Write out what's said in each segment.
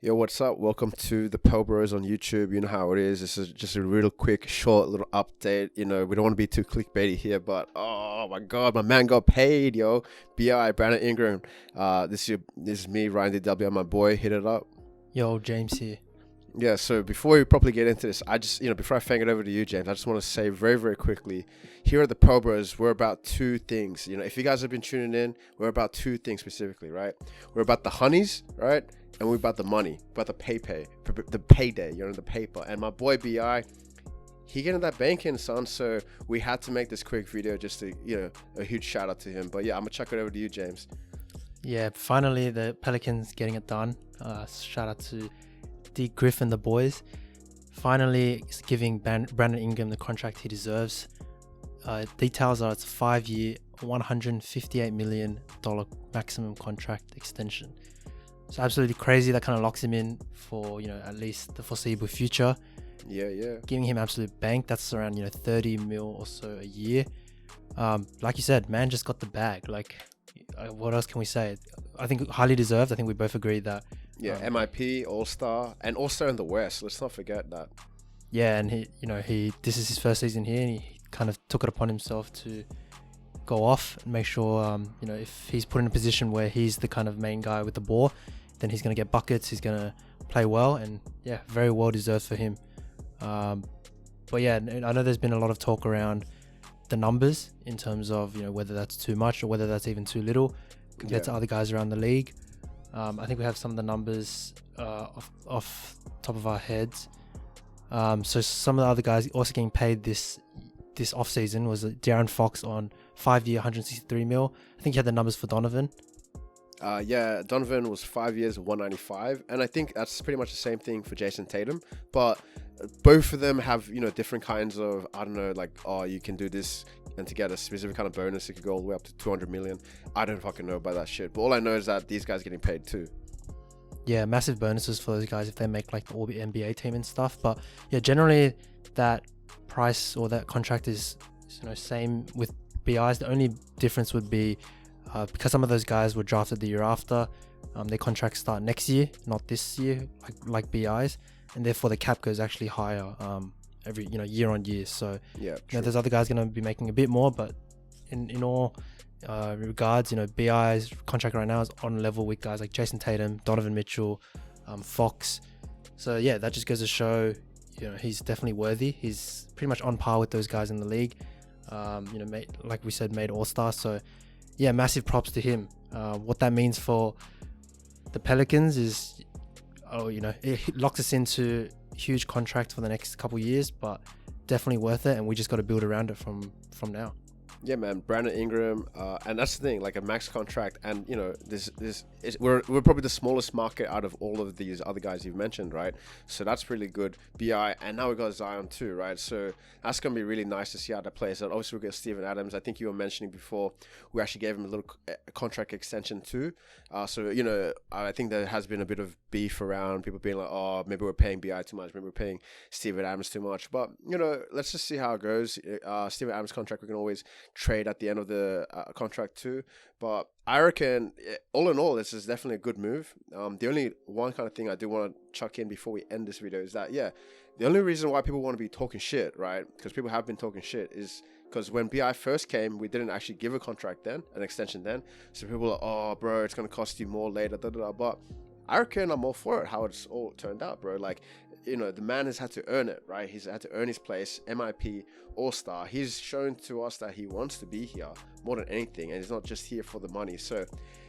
Yo, what's up? Welcome to the Pel Bros on YouTube. You know how it is. This is just a real quick, short little update. We don't want to be too clickbaity here, but oh my god, my man got paid, yo. Bi Brandon Ingram. This is me, Ryan DW, my boy. Hit it up. Yo, James here. Yeah. So before we properly get into this, before I fang it over to you, James, I just want to say very, very quickly. Here at the Pel Bros, we're about two things. If you guys have been tuning in, we're about two things specifically, right? We're about the honeys, right? And we're about the money, about the payday, the paper. And my boy Bi, he getting that banking, son. So we had to make this quick video just to, a huge shout out to him. But yeah, I'm gonna chuck it over to you, James. Yeah, finally the Pelicans getting it done. Shout out to D. Griffin, the boys. Finally giving Brandon Ingram the contract he deserves. Details are it's a 5-year, $158 million maximum contract extension. It's absolutely crazy. That kind of locks him in for, at least the foreseeable future. Yeah. Giving him absolute bank. That's around, 30 mil or so a year. Like you said, man just got the bag. Like, what else can we say? I think highly deserved. I think we both agree that. Yeah, MIP, All-Star, and All-Star in the West. Let's not forget that. Yeah, and this is his first season here, and he kind of took it upon himself to go off and make sure, if he's put in a position where he's the kind of main guy with the ball, then he's going to get buckets, he's going to play well, and yeah, very well deserved for him. But yeah, I know there's been a lot of talk around the numbers in terms of, whether that's too much or whether that's even too little compared to other guys around the league. I think we have some of the numbers off top of our heads. So some of the other guys also getting paid this off season was De'Aaron Fox on 5-year, 163 mil. I think you had the numbers for Donovan. Yeah, Donovan was 5 years, 195, and I think that's pretty much the same thing for Jason Tatum. But both of them have different kinds of, I don't know, like, oh, you can do this and to get a specific kind of bonus, it could go all the way up to 200 million. I don't fucking know about that shit, but all I know is that these guys are getting paid too. Yeah, massive bonuses for those guys if they make like the All NBA team and stuff. But yeah, generally that price or that contract is same with BIs. The only difference would be because some of those guys were drafted the year after, their contracts start next year, not this year, like BIs, and therefore the cap goes actually higher every year on year. So yeah, there's other guys going to be making a bit more, but in all regards, BI's contract right now is on level with guys like Jason Tatum, Donovan Mitchell, Fox. So yeah, that just goes to show he's definitely worthy. He's pretty much on par with those guys in the league. Like we said, made All-Star. So yeah, massive props to him. What that means for the Pelicans is, it locks us into huge contract for the next couple years, but definitely worth it, and we just got to build around it from now. Yeah, man, Brandon Ingram, and that's the thing, like a max contract, and we're probably the smallest market out of all of these other guys you've mentioned, right? So that's really good. Bi, and now we got Zion too, right? So that's gonna be really nice to see how that plays out. Obviously, we got Steven Adams. I think you were mentioning before we actually gave him a little contract extension too. So I think there has been a bit of beef around people being like, oh, maybe we're paying Bi too much, maybe we're paying Steven Adams too much. But let's just see how it goes. Steven Adams' contract, we can always trade at the end of the contract too, but I reckon all in all this is definitely a good move. The only one kind of thing I do want to chuck in before we end this video is that the only reason why people want to be talking shit, right, because people have been talking shit, is because when Bi first came, we didn't actually give a contract then, an extension then, so people are, oh bro, it's going to cost you more later, but I reckon I'm all for it, how it's all turned out, bro. Like, the man has had to earn it, right? He's had to earn his place, MIP, All-Star. He's shown to us that he wants to be here more than anything, and he's not just here for the money. So,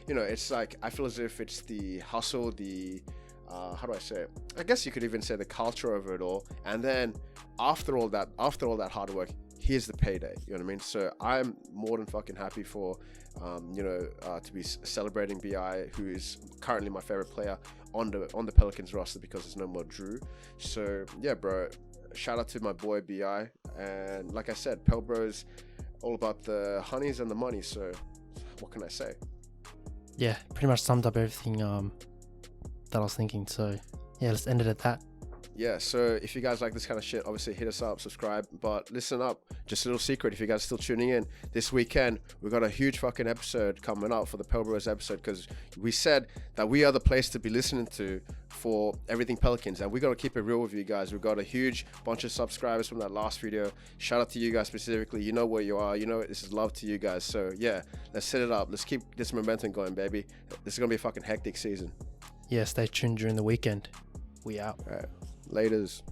it's like, I feel as if it's the hustle, the, how do I say it? I guess you could even say the culture of it all. And then after all that hard work, here's the payday, you know what I mean? So I'm more than fucking happy for, to be celebrating Bi, who is currently my favorite player on the Pelicans roster because there's no more Drew. So yeah, bro, shout out to my boy Bi, and like I said, Pel Bros all about the honeys and the money. So what can I say? Yeah, pretty much summed up everything that I was thinking. So yeah, let's end it at that. Yeah, so if you guys like this kind of shit, obviously hit us up, subscribe, but listen up, just a little secret, if you guys are still tuning in, this weekend, we've got a huge fucking episode coming up for the Pel Bros episode, because we said that we are the place to be listening to for everything Pelicans, and we got to keep it real with you guys. We got a huge bunch of subscribers from that last video. Shout out to you guys specifically. You know where you are. You know this is love to you guys. So yeah, let's set it up. Let's keep this momentum going, baby. This is gonna be a fucking hectic season. Yeah, stay tuned during the weekend. We out. All right, laters.